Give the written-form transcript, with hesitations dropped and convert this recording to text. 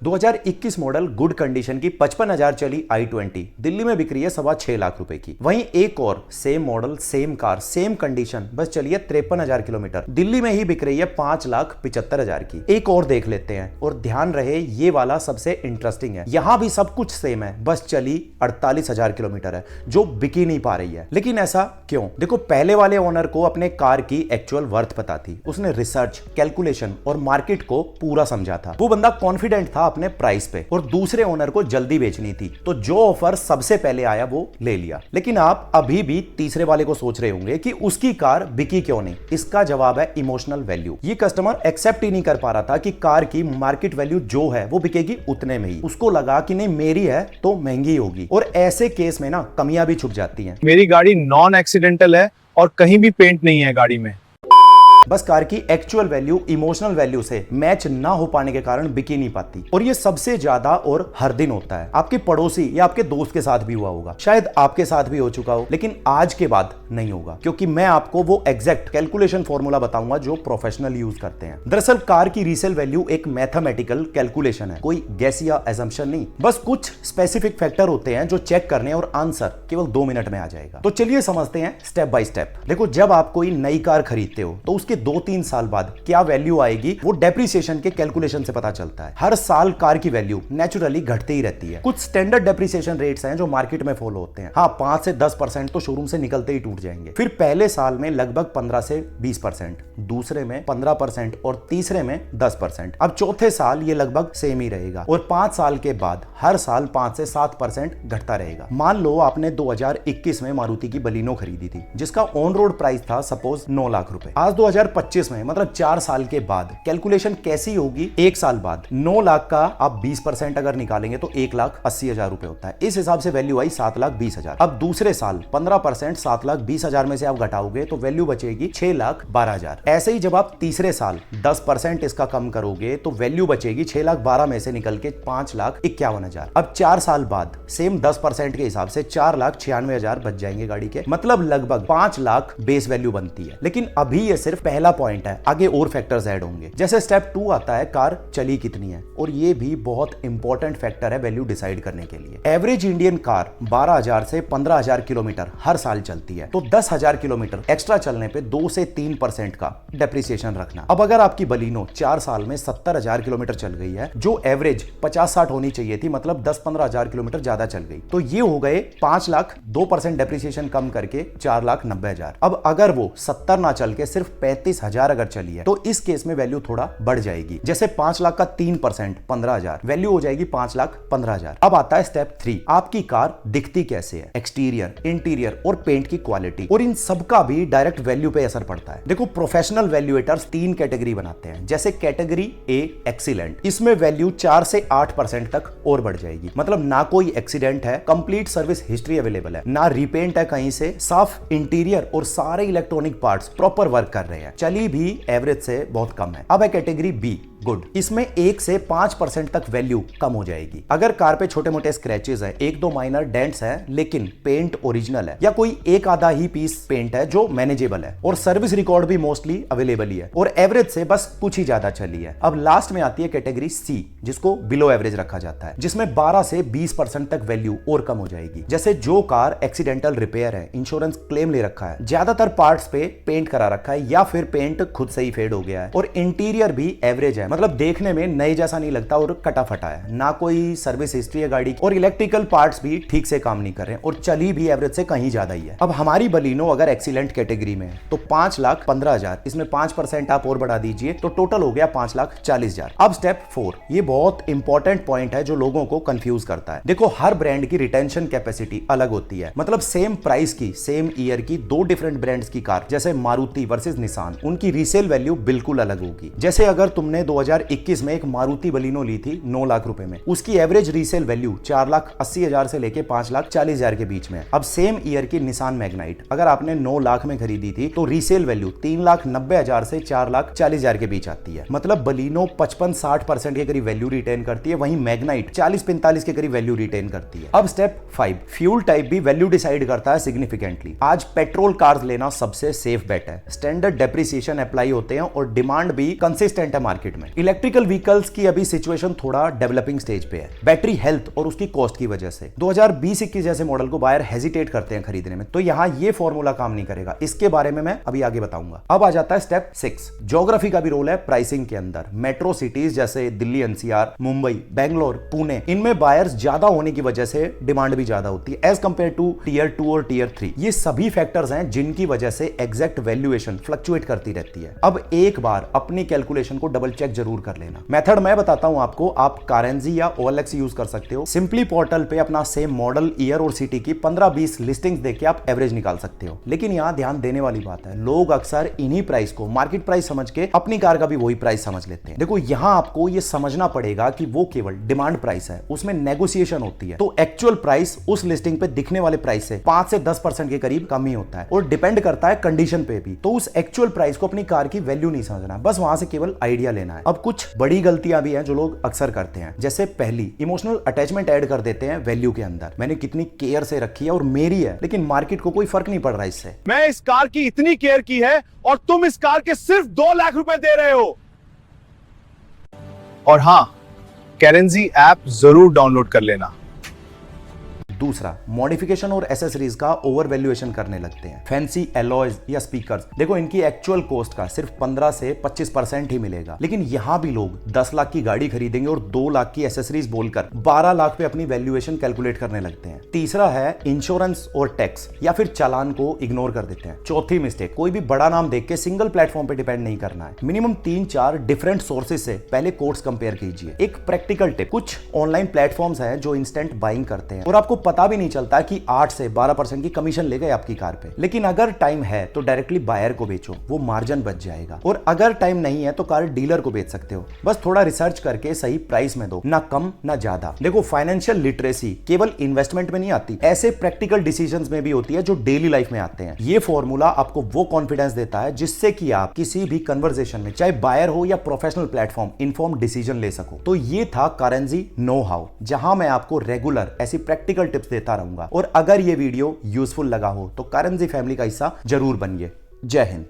2021 model good condition की 55,000 चली i20 Delhi में बिक रही है 6.25 लाख रुपए की। वहीं एक और same model same car same condition बस चली है 53,000 किलोमीटर, दिल्ली में ही बिक रही है 5,75,000 की। एक और देख लेते हैं, और ध्यान रहे ये वाला सबसे इंटरेस्टिंग है। यहां भी सब कुछ सेम है, बस चली 48,000 किलोमीटर है जो बिकी नहीं पा रही है। लेकिन ऐसा क्यों? देखो, पहले वाले ओनर को अपने कार की एक्चुअल वर्थ पता थी, उसने रिसर्च, कैलकुलेशन और मार्केट को पूरा समझा था। वो बंदा कॉन्फिडेंट था अपने प्राइस पे, और दूसरे ओनर को जल्दी बेचनी थी, तो जो ऑफर सबसे पहले आया वो ले लिया। लेकिन आप अभी भी तीसरे वाले को सोच रहे होंगे कि उसकी कार बिकी क्यों नहीं। इसका जवाब है इमोशनल वैल्यू। ये कस्टमर एक्सेप्ट ही नहीं कर पा रहा था कि कार की मार्केट वैल्यू जो है वो बिकेगी उतने में ही। उसको लगा कि नहीं, मेरी है तो महंगी होगी, और ऐसे केस में ना कमियां भी छुप जाती हैं। मेरी गाड़ी नॉन एक्सीडेंटल है और कहीं भी पेंट नहीं है गाड़ी में। बस कार की एक्चुअल वैल्यू इमोशनल वैल्यू से मैच ना हो पाने के कारण बिकी नहीं पाती, और ये सबसे ज्यादा और हर दिन होता है। आपके पड़ोसी या आपके दोस्त के साथ भी हुआ होगा, शायद आपके साथ भी हो चुका हो, लेकिन आज के बाद नहीं होगा, क्योंकि मैं आपको वो एग्जैक्ट कैलकुलेशन फॉर्मूला बताऊंगा जो प्रोफेशनल यूज करते हैं। दरअसल कार की रीसेल वैल्यू एक मैथमेटिकल कैलकुलेशन है, कोई गैस या एजम्पशन नहीं। बस कुछ स्पेसिफिक फैक्टर होते हैं जो चेक करने, और आंसर केवल 2 मिनट में आ जाएगा। तो चलिए समझते हैं स्टेप बाय स्टेप। देखो, जब आप कोई नई कार खरीदते हो तो उसके 2-3 साल बाद क्या वैल्यू आएगी वो डेप्रिसिएशन के कैलकुलेशन से पता चलता है। हर साल कार की वैल्यू नेचुरली घटती ही रहती है। कुछ स्टैंडर्ड डेप्रिसिएशन रेट्स हैं जो मार्केट में फॉलो होते हैं। हाँ, 5 से 10% तो शोरूम से निकलते ही टूट जाएंगे। फिर पहले साल में लगभग 15 से 20%, दूसरे में 15% और तीसरे में 10%। अब चौथे साल ये लगभग सेम ही रहेगा, और 5 साल के बाद हर साल 5 से 7% घटता रहेगा। मान लो आपने 2021 में मारुति की बलिनो खरीदी थी, जिसका ऑन रोड प्राइस था सपोज 9 लाख रुपए। आज 2025 में, मतलब 4 साल के बाद, कैलकुलेशन कैसी होगी? 1 साल बाद 9 लाख का आप 20% अगर निकालेंगे तो 1,80,000 रुपए होता है। इस हिसाब से वैल्यू आई 7,20,000। अब दूसरे साल 15% 7,20,000 में से आप घटाओगे तो वैल्यू बचेगी 6,12,000। ऐसे ही जब आप तीसरे साल 10% इसका कम करोगे तो वैल्यू बचेगी 6,12,000 में से निकल के 5,51,000। अब 4 साल बाद सेम 10% के हिसाब से 4,96,000 बच जाएंगे गाड़ी के, मतलब लगभग 5 लाख बेस वैल्यू बनती है। लेकिन अभी ये सिर्फ पहला पॉइंट है, आगे और फैक्टर्स ऐड होंगे। जैसे स्टेप 2 आता है कार चली कितनी है, और ये भी बहुत इंपॉर्टेंट फैक्टर है वैल्यू डिसाइड करने के लिए। एवरेज इंडियन कार 12,000 से 15,000 किलोमीटर हर साल चलती है, तो 10,000 किलोमीटर एक्स्ट्रा चलने पे 2 से 3% का डेप्रिसिएशन रखना। अब अगर आपकी बलिनो 4 साल में 70,000 किलोमीटर चल गई है, जो एवरेज 50-60 होनी चाहिए थी, मतलब 10-15,000 किलोमीटर ज्यादा चल गई, तो ये हो गए 5 लाख, 2% डेप्रिसिएशन कम करके 4,90,000। अब अगर वो 70 ना चल के सिर्फ 35,000 अगर चली है, तो इस केस में वैल्यू थोड़ा बढ़ जाएगी। जैसे 5 लाख का 3% 15,000, वैल्यू हो जाएगी 5,15,000। अब आता है स्टेप 3, आपकी कार दिखती कैसे है, एक्सटीरियर, इंटीरियर और पेंट की क्वालिटी, और इन सबका भी डायरेक्ट वैल्यू पे असर पड़ता है। देखो, प्रोफेशनल वैल्यूएटर्स 3 कैटेगरी बनाते हैं। जैसे कैटेगरी ए एक्सीलेंट, इसमें वैल्यू 4 से 8% तक और बढ़ जाएगी, मतलब ना कोई एक्सीडेंट है, कंप्लीट सर्विस हिस्ट्री अवेलेबल है, ना रीपेंट है कहीं से, साफ इंटीरियर और सारे इलेक्ट्रॉनिक पार्ट्स प्रॉपर वर्क कर रहे हैं, चली भी एवरेज से बहुत कम है। अब है कैटेगरी बी गुड, इसमें 1 से 5% तक वैल्यू कम हो जाएगी। अगर कार पे छोटे मोटे स्क्रैचेस है, 1-2 माइनर डेंट्स हैं, लेकिन पेंट ओरिजिनल है, या कोई एक आधा ही पीस पेंट है जो मैनेजेबल है, और सर्विस रिकॉर्ड भी मोस्टली अवेलेबल ही है, और एवरेज से बस कुछ ही ज्यादा चली है। अब लास्ट में आती है कैटेगरी सी, जिसको बिलो एवरेज रखा जाता है, जिसमें 12 से 20% तक वैल्यू और कम हो जाएगी। जैसे जो कार एक्सीडेंटल रिपेयर है, इंश्योरेंस क्लेम ले रखा है, ज्यादातर पार्ट्स पे पेंट करा रखा है, या फिर पेंट खुद से ही फेड हो गया है, और इंटीरियर भी एवरेज है, मतलब देखने में नए जैसा नहीं लगता और कटा फटा है, ना कोई सर्विस हिस्ट्री है गाड़ी, और इलेक्ट्रिकल पार्ट्स भी ठीक से काम नहीं कर रहे हैं, और चली भी एवरेज से कहीं ज्यादा ही है। अब हमारी बलिनो अगर एक्सीलेंट कैटेगरी में है तो 5,15,000, इसमें 5% आप और बढ़ा दीजिए तो टोटल हो गया 5,40,000। अब स्टेप 4, ये बहुत इंपॉर्टेंट पॉइंट है जो लोगों को कंफ्यूज करता है। देखो, हर ब्रांड की रिटेंशन कैपेसिटी अलग होती है, मतलब सेम प्राइस की, सेम ईयर की 2 डिफरेंट ब्रांड्स की कार, जैसे मारुति वर्सेस निसान, उनकी रीसेल वैल्यू बिल्कुल अलग होगी। जैसे अगर तुमने 2021 में एक मारुति बलिनो ली थी 9 लाख रुपए में, उसकी एवरेज रीसेल वैल्यू 4,80,000 से लेके 5,40,000 के बीच में। अब सेम ईयर की निसान मैग्नाइट अगर आपने 9 लाख में खरीदी थी तो रीसेल वैल्यू 3,90,000 से 4,40,000 के बीच आती है, मतलब बलिनो 55-60% के करीब वैल्यू रिटेन करती है, वहीं मैग्नाइट 40-45 के करीब वैल्यू रिटेन करती है। अब स्टेप 5, फ्यूल टाइप भी वैल्यू डिसाइड करता है सिग्निफिकेंटली। आज पेट्रोल कार्स लेना सबसे सेफ बेट है, स्टैंडर्ड डेप्रिसिएशन अप्लाई होते हैं और डिमांड भी कंसिस्टेंट है मार्केट में। में। इलेक्ट्रिकल व्हीकल्स की अभी सिचुएशन थोड़ा डेवलपिंग स्टेज पे है, बैटरी हेल्थ और उसकी कॉस्ट की वजह से। 2020-21 जैसे मॉडल को बायर हेजिटेट करते हैं खरीदने में, तो यहाँ ये फॉर्मूला काम नहीं करेगा। इसके बारे में मैं अभी आगे बताऊंगा। अब आ जाता है स्टेप 6, ज्योग्राफी का भी रोल है प्राइसिंग के अंदर। मेट्रो सिटीज जैसे दिल्ली, एनसीआर, मुंबई, बेंगलोर, पुणे, इनमें बायर्स ज्यादा होने की वजह से डिमांड भी ज्यादा होती है एज कंपेयर टू टीयर 2 और टीयर 3। ये सभी फैक्टर्स हैं जिनकी वजह से एग्जैक्ट वैल्यूएशन फ्लक्चुएट करती रहती है। अब एक बार अपनी कैलकुलेशन को डबल चेक जरूर कर लेना। मेथड मैं बताता हूं आपको, आप कारेंजी या OLX यूज कर सकते हो। सिंपली पोर्टल पे अपना सेम मॉडल, ईयर और सिटी की 15-20 लिस्टिंग्स देख के आप एवरेज निकाल सकते हो। लेकिन यहां ध्यान देने वाली बात है, लोग अक्सर इन्हीं प्राइस को मार्केट प्राइस समझ के अपनी कार का भी वही प्राइस समझ लेते हैं। देखो यहां आपको यह समझना पड़ेगा कि वो केवल डिमांड प्राइस है, उसमें नेगोशिएशन होती है। तो एक्चुअल प्राइस उस लिस्टिंग पे दिखने वाले प्राइस से 5 से 10% के करीब कम ही होता है और डिपेंड करता है कंडीशन पे भी। तो उस एक्चुअल प्राइस को अपनी कार की वैल्यू नहीं समझना, बस वहां से केवल आइडिया लेना है। अब कुछ बड़ी गलतियां भी हैं जो लोग अक्सर करते हैं। जैसे पहली, इमोशनल अटैचमेंट ऐड कर देते हैं वैल्यू के अंदर। मैंने कितनी केयर से रखी है और मेरी है, लेकिन मार्केट को कोई फर्क नहीं पड़ रहा इससे। मैं इस कार की इतनी केयर की है और तुम इस कार के सिर्फ 2 लाख रुपए दे रहे हो। और हां, कैरेंजी ऐप जरूर डाउनलोड कर लेना। दूसरा, मॉडिफिकेशन और एसेसरीज का ओवर वैल्यूएशन करने लगते हैं। फैंसी एलॉयज या स्पीकर्स, देखो इनकी एक्चुअल कॉस्ट का सिर्फ 15 से 25% ही मिलेगा, लेकिन यहां भी लोग 10 लाख की गाड़ी खरीदेंगे और 2 लाख की एसेसरीज बोलकर 12 लाख पे अपनी वैल्यूएशन कैलकुलेट करने लगते हैं। तीसरा है इंश्योरेंस और टैक्स या फिर चालान को इग्नोर कर देते हैं। चौथी मिस्टेक, कोई भी बड़ा नाम देख के सिंगल प्लेटफॉर्म पे डिपेंड नहीं करना है। मिनिमम 3-4 डिफरेंट सोर्सेज से पहले कोट्स कंपेयर कीजिए। एक प्रैक्टिकल टिप, कुछ ऑनलाइन प्लेटफॉर्म्स हैं जो इंस्टेंट बाइंग करते हैं और आपको पता भी नहीं चलता कि 8 से 12% की कमीशन ले गए आपकी कार पे। लेकिन अगर टाइम है तो डायरेक्टली बायर को बेचो, वो मार्जिन बच जाएगा। और अगर टाइम नहीं है तो कार डीलर को बेच सकते हो। बस थोड़ा रिसर्च करके सही प्राइस में दो, ना कम ना ज्यादा। देखो फाइनेंशियल लिटरेसी केवल इन्वेस्टमेंट में नहीं आती, ऐसे प्रैक्टिकल डिसीजंस में भी होती है जो डेली लाइफ में आते हैं। ये फॉर्मूला आपको वो कॉन्फिडेंस देता है जिससे कि आप किसी भी कन्वर्सेशन में, चाहे बायर हो या प्रोफेशनल प्लेटफॉर्म, इन्फॉर्म डिसीजन ले सको। तो ये था कारेंजी नो हाउ, जहां मैं आपको रेगुलर ऐसी प्रैक्टिकल टिप्स देता रहूंगा। और अगर ये वीडियो यूजफुल लगा हो तो कारेंजी फैमिली का हिस्सा जरूर बनिए। जय हिंद।